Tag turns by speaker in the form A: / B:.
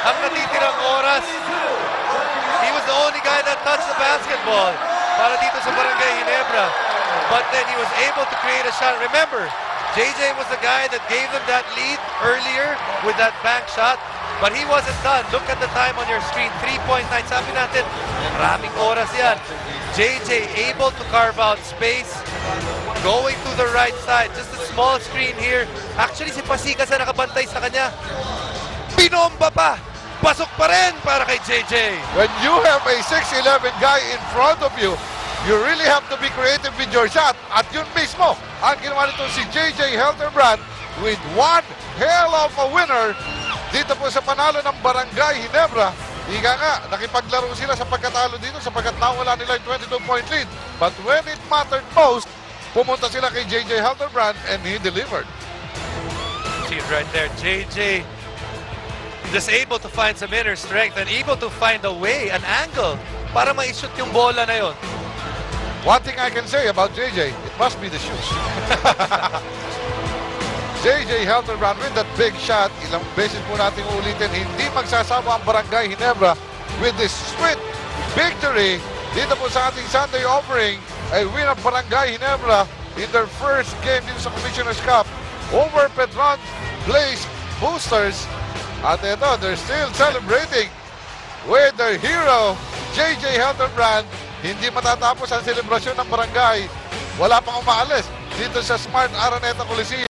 A: ang natitirang oras. He was the only guy that touched the basketball para dito sa Barangay Ginebra. But then he was able to create a shot. Remember, JJ was the guy that gave them that lead earlier with that bank shot. But he wasn't done. Look at the time on your screen. 3.9. Sabi natin, maraming oras yan. JJ able to carve out space. Going to the right side. Just a small screen here. Actually, si Pasikas na nakabantay sa kanya. Pinomba pa. Pasok pa rin para kay JJ.
B: When you have a 6'11 guy in front of you, you really have to be creative with your shot. At yun mismo, ang ginawa nito si JJ Helterbrand with one hell of a winner dito po sa panalo ng Barangay Ginebra. Ika nga, nakipaglaro sila sa pagkatalo dito sapagkat nawala nila yung 22-point lead. But when it mattered most, pumunta sila kay JJ Helterbrand and he delivered.
A: See it right there. JJ just able to find some inner strength and able to find a way, an angle, para ma-shoot yung bola na yon.
B: One thing I can say about JJ, it must be the shoes. JJ Helterbrand with that big shot. Ilang beses po natin ulitin, hindi magsasama ang Barangay Ginebra with this sweet victory dito po sa ating Sunday offering. A win of Barangay Ginebra in their first game dito sa Commissioner's Cup over Petron Place Boosters. At ito, they're still celebrating with their hero, JJ Helterbrand. Hindi matatapos ang selebrasyon ng barangay. Wala pang umaalis dito sa Smart Araneta Coliseum.